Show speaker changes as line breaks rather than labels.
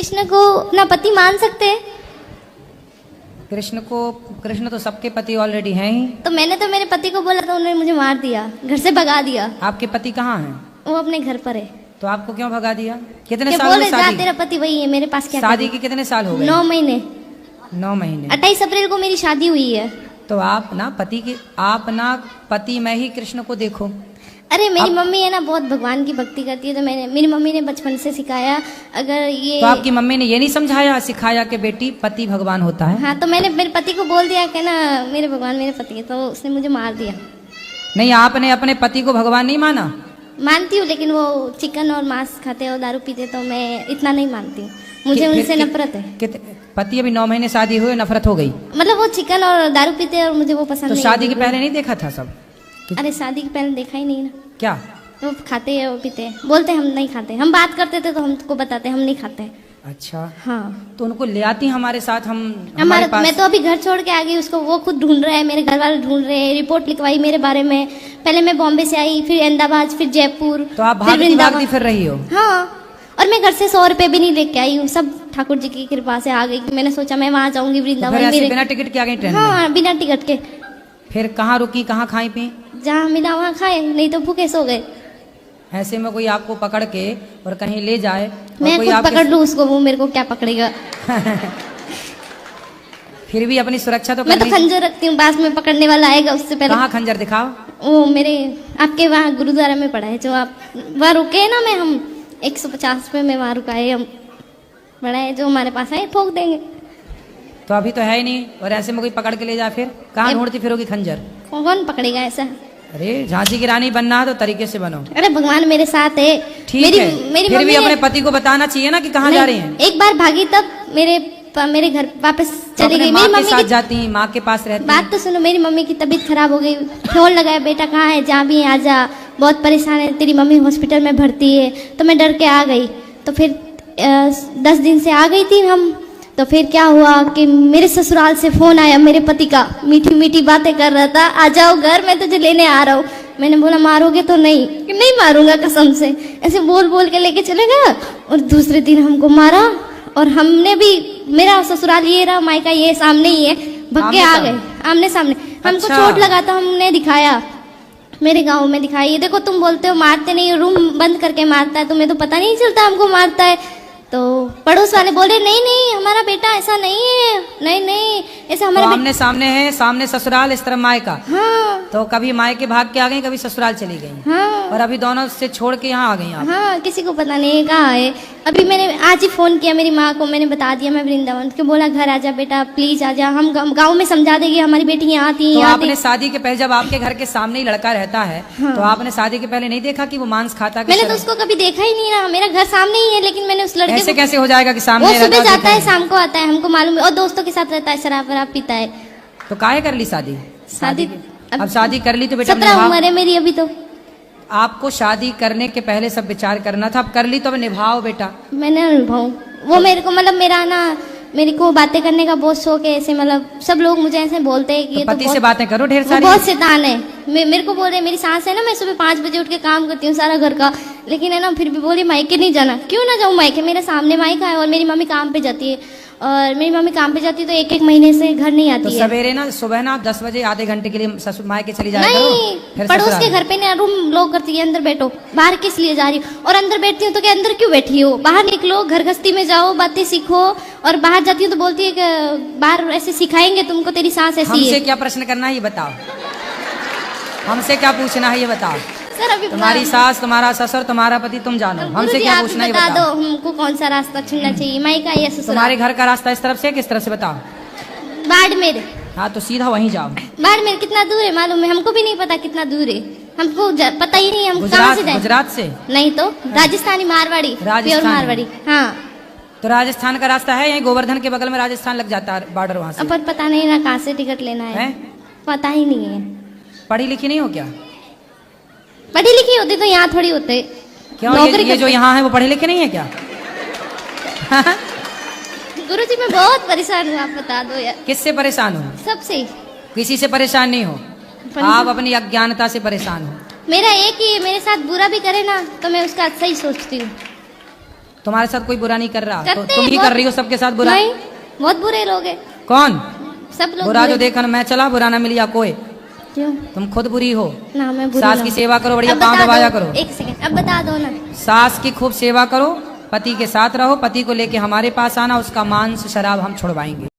कृष्ण को अपना पति मान सकते हैं?
कृष्ण तो सबके पति ऑलरेडी हैं ही।
तो मैंने तो मेरे पति को बोला था, उन्होंने मुझे मार दिया, घर से भगा दिया।
आपके पति कहाँ हैं?
वो अपने घर पर है।
तो आपको क्यों भगा दिया? कितने
क्या
साल
बोले,
हुए
जा
शादी?
तेरा पति वही है, मेरे पास क्या
शादी के कितने साल हो गए?
9 महीने।
9 महीने।
28 अप्रैल को मेरी शादी हुई है।
तो आप ना पति में ही कृष्ण को देखो।
अरे मेरी मम्मी है ना बहुत भगवान की भक्ति करती है, तो मेरी मम्मी ने बचपन से सिखाया। अगर ये
तो आपकी मम्मी ने ये नहीं समझाया सिखाया कि बेटी पति भगवान होता है?
हाँ, तो मैंने मेरे पति को बोल दिया कि ना मेरे भगवान मेरे पति है, तो उसने मुझे मार दिया।
नहीं, आपने अपने पति को भगवान नहीं माना?
मानती हूँ, लेकिन वो चिकन और मांस खाते और दारू पीते, तो मैं इतना नहीं मानती हूँ। मुझे उनसे नफरत है।
पति अभी 9 महीने शादी हुए, नफरत हो गई?
मतलब वो चिकन और दारू पीते और मुझे वो पसंद
तो
नहीं।
शादी के पहले नहीं देखा था सब?
अरे शादी के पहले देखा ही नहीं ना।
क्या
वो खाते हैं, वो पीते हैं, बोलते हम नहीं खाते। हम बात करते थे तो हमको बताते हम नहीं खाते।
अच्छा।
हाँ,
तो उनको ले आती हमारे साथ, हमारे पास।
मैं तो अभी घर छोड़ के आ गई उसको, वो खुद ढूंढ रहे हैं, मेरे घर वाले ढूंढ रहे हैं। रिपोर्ट लिखवाई मेरे बारे में। पहले मैं बॉम्बे से आई, फिर अहमदाबाद, फिर जयपुर,
तो आप
फिर वृंदावन।
भागती फिर रही हो?
हाँ, और मैं घर से 100 रुपए भी नहीं लेके आई हूँ, सब ठाकुर जी की कृपा से आ गई। मैंने सोचा मैं वहाँ जाऊंगी वृंदावन।
तो बिना टिकट के आ गई ट्रेन में?
हाँ, बिना टिकट के।
फिर कहाँ रुकी, कहाँ खाई पी?
जहाँ मिला वहाँ खाए, नहीं तो भूखे सो गए।
ऐसे में कोई आपको पकड़ के और कहीं ले जाए,
मैं
कोई
खुद पकड़ लूँ उसको, वो मेरे को क्या पकड़ेगा?
फिर भी अपनी सुरक्षा तो
मैं तो खंजर रखती हूँ, पास में पकड़ने वाला आएगा उससे पहले।
कहाँ खंजर दिखाओ?
वो मेरे आपके वहाँ गुरुद्वारा में पड़ा है, जो आप वहाँ रुके है ना, मैं हम 150 पे मैं वहाँ रुका है, हम बड़ा है, जो हमारे पास है ठोक देंगे।
तो अभी तो है ही नहीं, और ऐसे में कोई पकड़ के ले जाए फिर कहाँ ढूंढती फिरोगी खंजर?
कौन पकड़ेगा ऐसा?
अरे झांसी की रानी बनना है तो तरीके से बनो।
अरे भगवान मेरे साथ है।
ठीक है, फिर भी अपने पति को बताना चाहिए ना कि कहाँ जा रही हैं।
एक बार भागी तब मेरे घर वापस चली गई। मेरी मम्मी
साथ जाती, माँ के पास रहती।
बात तो सुनो, मेरी मम्मी की तबीयत खराब हो गई, फोन लगाया, बेटा कहाँ है, जहाँ भी आ जा, बहुत परेशान है, तेरी मम्मी हॉस्पिटल में भर्ती है। तो मैं डर के आ गई। तो फिर 10 दिन से आ गई थी हम। तो फिर क्या हुआ कि मेरे ससुराल से फोन आया मेरे पति का, मीठी मीठी बातें कर रहा था, आ जाओ घर, मैं तुझे लेने आ रहा हूँ। मैंने बोला मारोगे तो? नहीं मारूंगा कसम से। ऐसे बोल बोल के लेके चले गया, और दूसरे दिन हमको मारा। और हमने भी, मेरा ससुराल ये रहा, मायका ये सामने ही है, भग के आ गए आमने सामने। हमको चोट लगा तो हमने दिखाया, मेरे गांव में दिखाया। ये देखो, तुम बोलते हो मारते नहीं, रूम बंद करके मारता है, तुम्हें तो पता नहीं चलता हमको मारता है। तो पड़ोस वाले बोले नहीं हमारा बेटा ऐसा नहीं है, नहीं ऐसा हमारा
आमने सामने है, सामने ससुराल, इस तरह मायका।
हाँ।
तो कभी मायके भाग के आ गई, कभी ससुराल चली गई।
हाँ।
और अभी दोनों से छोड़ के यहाँ आ गई आप।
हाँ, किसी को पता नहीं कहाँ है। अभी मैंने आज ही फोन किया मेरी माँ को, मैंने बता दिया मैं वृंदावन के, बोला घर आजा बेटा प्लीज आजा, हम गाँव में समझा देगी, हमारी बेटी यहाँ आती है।
तो आपने शादी के पहले, जब आपके घर के सामने ही लड़का रहता है, तो आपने शादी के पहले नहीं देखा कि वो मांस खाता?
मैंने तो उसको कभी देखा ही नहीं ना, मेरा घर सामने ही है, लेकिन मैंने उस लड़के
ऐसे कैसे हो जाएगा कि सामने?
वो सुबह जाता है, शाम को आता है, हमको मालूम है, और दोस्तों के साथ रहता है, शराब वराब पीता है।
तो काहे कर ली शादी? अब शादी कर ली तो बेटा
17 उम्र है मेरी अभी। तो
आपको शादी करने के पहले सब विचार करना था, अब कर ली तो अब निभाओ बेटा।
मैंने निभाऊं, वो मेरे को मतलब मेरा ना, मेरे को बातें करने का बहुत शौक है। ऐसे मतलब सब लोग मुझे ऐसे बोलते हैं कि ये
पति से बातें करो ढेर सारी।
बहुत शैतान है। मेरे को बोल रहे, मेरी सास है ना, मैं सुबह 5 बजे उठ के काम करती हूँ सारा घर का, लेकिन है ना फिर भी बोली मायके नहीं जाना। क्यों ना जाऊँ मायके? मेरे सामने मायका है, और मेरी मम्मी काम पे जाती है, और मेरी मम्मी काम पे जाती है तो 1-1 महीने से घर नहीं आती है।
सवेरे ना, सुबह ना 10 बजे आधे घंटे के लिए ससुर मायके चली जाए।
नहीं, पड़ोस के घर पे ना रूम लॉक करती है, अंदर बैठो, बाहर किस लिए जा रही हो? और अंदर बैठती हूँ तो क्या अंदर क्यों बैठी हो? बाहर निकलो, घर गस्ती में जाओ, बातें सीखो। और बाहर जाती हूँ तो बोलती है कि बाहर ऐसे सिखाएंगे तुमको, तेरी सास ऐसी है।
हमसे क्या प्रश्न करना है ये बताओ, हमसे क्या पूछना है ये बताओ।
सर अभी
तुम्हारी सास, तुम्हारा ससुर, तुम्हारा पति, तुम जानो, हमसे क्या पूछना है ये
बता
बताओ।
दो हमको कौन सा रास्ता चुनना चाहिए, मायका या ससुराल?
तुम्हारे घर का रास्ता इस तरफ से किस तरफ से बताओ?
बाड़मेर।
हाँ तो सीधा वहीं जाओ।
बाड़मेर कितना दूर है मालूम है? हमको भी नहीं पता कितना दूर है, हमको पता ही नहीं, हम कहाँ से जाए?
गुजरात से
नहीं तो राजस्थानी, मारवाड़ी, प्योर मारवाड़ी। हाँ,
तो राजस्थान का रास्ता है, यही गोवर्धन के बगल में राजस्थान लग जाता है, बॉर्डर वहाँ से।
अपन पता नहीं ना कहाँ से टिकट लेना है, पता ही नहीं है।
पढ़ी लिखी नहीं हो क्या?
पढ़ी लिखी होती तो यहाँ थोड़ी होते।
क्यों? ये जो यहाँ है वो पढ़े लिखे नहीं है क्या?
गुरुजी मैं बहुत परेशान हूँ, आप बता दो यार।
किससे परेशान हो?
सबसे।
किसी से परेशान नहीं हो, आप अपनी अज्ञानता से परेशान हो।
मेरा एक ही, मेरे साथ बुरा भी करे ना तो मैं उसका अच्छा ही सोचती हूँ।
तुम्हारे साथ कोई बुरा नहीं कर रहा, तो
करते
तुम ही
बहुत-
कर रही हो सबके साथ बुरा।
नहीं, बहुत बुरे लोग हैं,
कौन
सब लोग
बुरा? जो
बुरे।
देखा ना मैं चला, बुरा ना मिलिया कोई।
क्यों?
तुम खुद बुरी हो।
ना मैं बुरी
सास
ना
की
हूँ।
सेवा करो, बढ़िया
अब
पाँव
बता
दबाया
दो,
करो।
एक सेकंड, अब बता दो ना।
सास की खूब सेवा करो, पति के साथ रहो, पति को लेके हमारे पास आना, उसका मांस शराब हम छुड़वाएंगे।